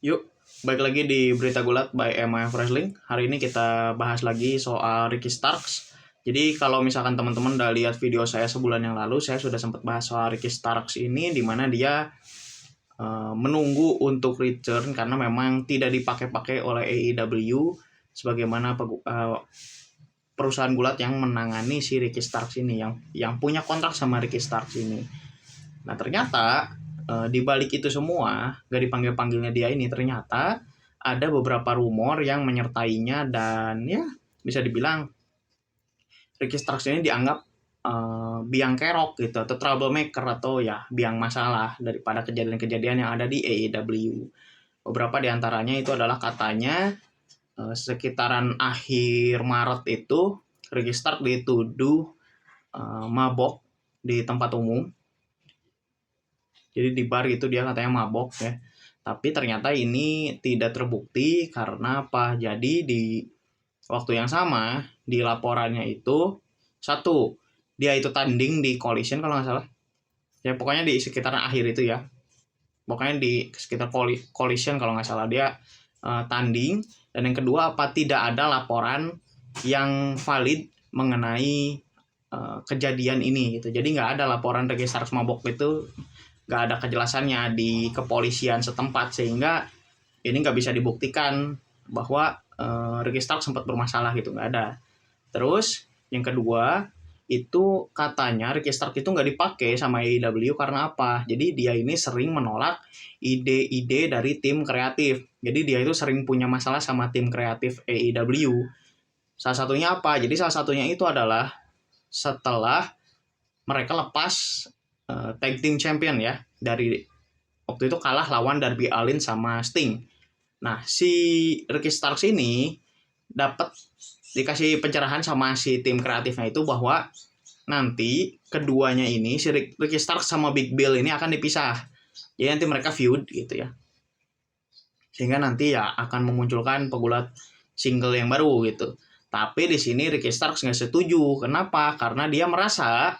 Yuk, balik lagi di Berita Gulat by MIF Wrestling. Hari ini kita bahas lagi soal Ricky Starks. Jadi kalau misalkan teman-teman udah lihat video saya sebulan yang lalu, saya sudah sempat bahas soal Ricky Starks ini, di mana dia menunggu untuk return karena memang tidak dipakai-pakai oleh AEW sebagaimana perusahaan gulat yang menangani si Ricky Starks ini, yang punya kontrak sama Ricky Starks ini. Nah ternyata di balik itu semua, gak dipanggil-panggilnya dia ini, ternyata ada beberapa rumor yang menyertainya, dan ya bisa dibilang Ricky Starks ini dianggap biang kerok gitu, atau troublemaker, atau ya biang masalah daripada kejadian-kejadian yang ada di AEW. Beberapa diantaranya itu adalah katanya sekitaran akhir Maret itu Ricky Starks dituduh mabok di tempat umum. Jadi di bar itu dia katanya mabok ya. Tapi ternyata ini tidak terbukti karena apa? Jadi di waktu yang sama di laporannya itu satu, dia itu tanding di collision kalau nggak salah. Ya pokoknya di sekitaran akhir itu ya. Pokoknya di sekitar collision kalau nggak salah dia tanding. Dan yang kedua, apa, tidak ada laporan yang valid mengenai kejadian ini gitu. Jadi nggak ada laporan Ricky Starks mabok itu, nggak ada kejelasannya di kepolisian setempat, sehingga ini nggak bisa dibuktikan bahwa Ricky Starks sempat bermasalah gitu, nggak ada. Terus yang kedua itu katanya Ricky Starks itu nggak dipakai sama AEW karena apa? Jadi dia ini sering menolak ide-ide dari tim kreatif. Jadi dia itu sering punya masalah sama tim kreatif AEW. Salah satunya apa? Jadi salah satunya itu adalah setelah mereka lepas tag team champion ya, dari waktu itu kalah lawan Darby Allin sama Sting. Nah si Ricky Starks ini dikasih pencerahan sama si tim kreatifnya itu bahwa nanti keduanya ini, si Ricky Starks sama Big Bill ini akan dipisah. Jadi nanti mereka feud gitu ya, sehingga nanti ya akan memunculkan pegulat single yang baru gitu. Tapi di sini Ricky Starks nggak setuju. Kenapa? Karena dia merasa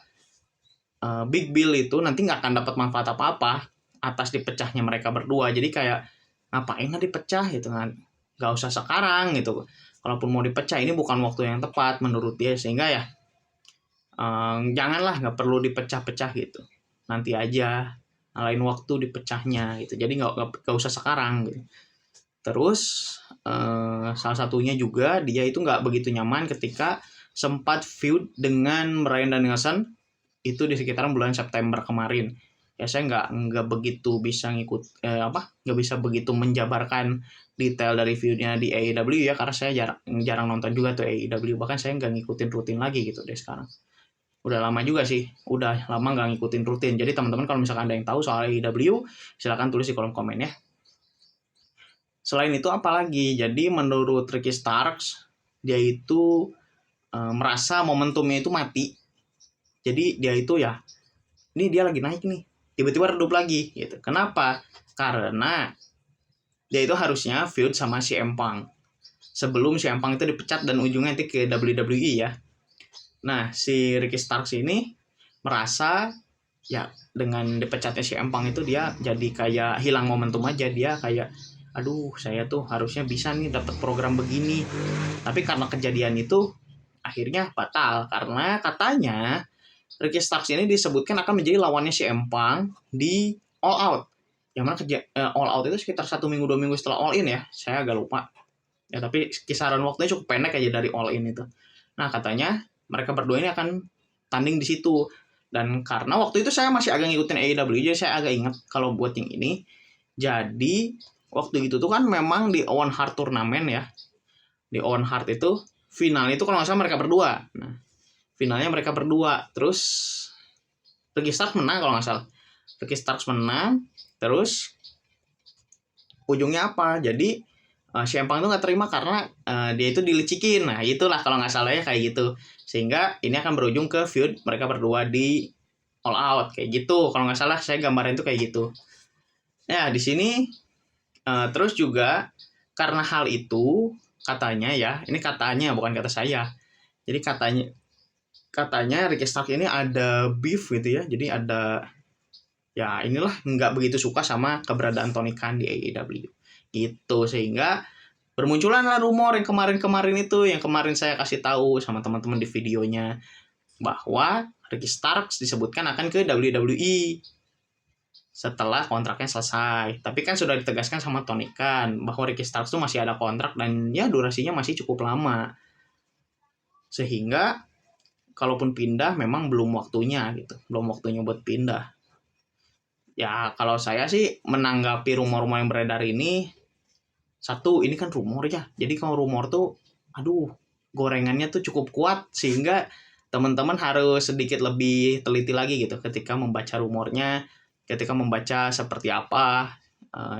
Big Bill itu nanti nggak akan dapat manfaat apa-apa atas dipecahnya mereka berdua. Jadi kayak ngapain dipecah gitu kan? Nggak usah sekarang gitu. Kalaupun mau dipecah ini bukan waktu yang tepat menurut dia, sehingga ya janganlah, nggak perlu dipecah-pecah gitu. Nanti aja lain waktu dipecahnya gitu. Jadi nggak usah sekarang gitu. Terus salah satunya juga dia itu nggak begitu nyaman ketika sempat feud dengan Bryan Danielson itu di sekitaran bulan September kemarin. Ya saya nggak begitu bisa nggak bisa begitu menjabarkan detail dari feudnya di AEW ya, karena saya jarang nonton juga tuh AEW, bahkan saya nggak ngikutin rutin lagi gitu deh sekarang. Udah lama juga sih, udah lama nggak ngikutin rutin. Jadi teman-teman kalau misalkan ada yang tahu soal AEW, silakan tulis di kolom komen ya. Selain itu apalagi? Jadi menurut Ricky Starks, dia itu merasa momentumnya itu mati. Jadi dia itu ya, ini dia lagi naik nih, tiba-tiba redup lagi gitu. Kenapa? Karena dia itu harusnya feud sama CM Punk sebelum CM Punk itu dipecat dan ujungnya nanti ke WWE ya. Nah si Ricky Starks ini merasa ya dengan dipecatnya CM Punk itu dia jadi kayak hilang momentum aja. Dia kayak aduh, saya tuh harusnya bisa nih dapat program begini, tapi karena kejadian itu akhirnya batal. Karena katanya Ricky Starks ini disebutkan akan menjadi lawannya CM Punk di All Out. Yang mana All Out itu sekitar 1 minggu 2 minggu setelah All In ya. Saya agak lupa. Ya tapi kisaran waktunya cukup pendek aja dari All In itu. Nah katanya mereka berdua ini akan tanding di situ. Dan karena waktu itu saya masih agak ngikutin AEW, jadi saya agak ingat kalau buat yang ini. Jadi waktu itu tuh kan memang di Owen Hart Tournament ya. Di Owen Hart itu final itu kalau nggak salah mereka berdua. Nah finalnya mereka berdua. Terus Ricky Starks menang kalau nggak salah. Ricky Starks menang. Terus ujungnya apa? Jadi CM Punk itu nggak terima karena dia itu dilicikin. Nah itulah kalau nggak salah ya kayak gitu. Sehingga ini akan berujung ke feud mereka berdua di All Out kayak gitu. Kalau nggak salah saya gambarin itu kayak gitu. Ya di sini terus juga karena hal itu katanya ya, ini katanya bukan kata saya. Jadi katanya Ricky Starks ini ada beef gitu ya. Jadi ada ya inilah, nggak begitu suka sama keberadaan Tony Khan di AEW. gitu. Sehingga bermunculanlah rumor yang kemarin-kemarin itu, yang kemarin saya kasih tahu sama teman-teman di videonya, bahwa Ricky Starks disebutkan akan ke WWE setelah kontraknya selesai. Tapi kan sudah ditegaskan sama Tony Khan bahwa Ricky Starks itu masih ada kontrak dan ya durasinya masih cukup lama. Sehingga kalaupun pindah memang belum waktunya gitu. Belum waktunya buat pindah. Ya kalau saya sih menanggapi rumor-rumor yang beredar ini, satu, ini kan rumor ya. Jadi kalau rumor tuh, aduh, gorengannya tuh cukup kuat sehingga teman-teman harus sedikit lebih teliti lagi gitu ketika membaca rumornya, ketika membaca seperti apa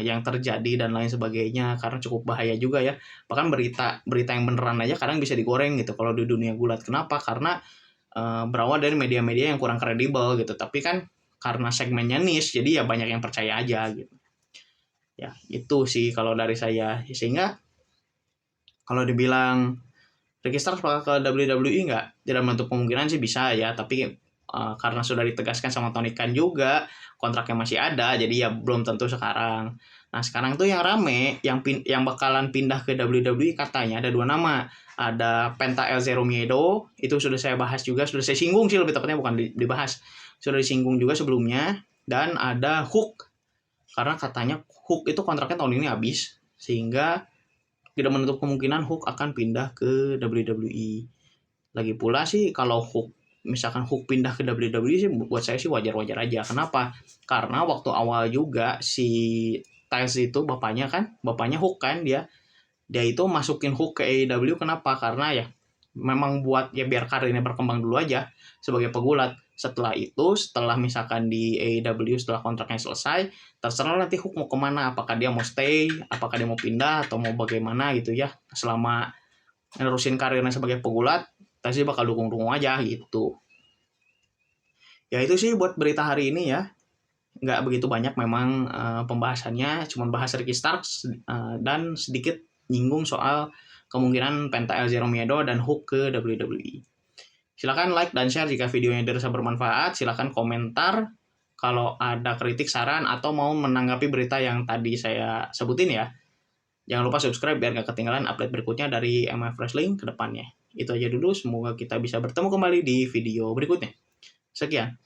yang terjadi dan lain sebagainya, karena cukup bahaya juga ya. Bahkan berita yang beneran aja kadang bisa digoreng gitu kalau di dunia gulat. Kenapa? Karena berawal dari media-media yang kurang kredibel gitu. Tapi kan karena segmennya niche, jadi ya banyak yang percaya aja gitu. Ya itu sih kalau dari saya. Sehingga kalau dibilang Ricky Starks bakal ke WWE nggak, tidak menutup kemungkinan sih bisa ya, tapi karena sudah ditegaskan sama Tony Khan juga kontraknya masih ada, jadi ya belum tentu sekarang. Nah sekarang tuh yang rame yang bakalan pindah ke WWE katanya ada 2 nama, ada Penta El Zero Miedo, itu sudah saya bahas juga, sudah saya singgung sih lebih tepatnya, bukan dibahas, sudah disinggung juga sebelumnya. Dan ada Hook, karena katanya Hook itu kontraknya tahun ini habis, sehingga tidak menutup kemungkinan Hook akan pindah ke WWE. Lagi pula sih kalau misalkan Hook pindah ke WWE sih buat saya sih wajar-wajar aja. Kenapa? Karena waktu awal juga si Styles itu bapaknya Hook kan, dia itu masukin Hook ke AEW. Kenapa? Karena ya memang buat ya biar karirnya berkembang dulu aja sebagai pegulat. Setelah misalkan di AEW setelah kontraknya selesai, terserah nanti Hook mau kemana, apakah dia mau stay, apakah dia mau pindah atau mau bagaimana gitu ya. Selama nerusin karirnya sebagai pegulat, pasti bakal dukung-dukung aja gitu. Ya itu sih buat berita hari ini ya. Nggak begitu banyak memang pembahasannya, cuma bahas Ricky Starks dan sedikit nyinggung soal kemungkinan Penta El Zero Miedo dan Hook ke WWE. Silakan like dan share jika videonya dirasa bermanfaat. Silakan komentar kalau ada kritik, saran, atau mau menanggapi berita yang tadi saya sebutin ya. Jangan lupa subscribe biar gak ketinggalan update berikutnya dari MF Wrestling ke depannya. Itu aja dulu, semoga kita bisa bertemu kembali di video berikutnya. Sekian.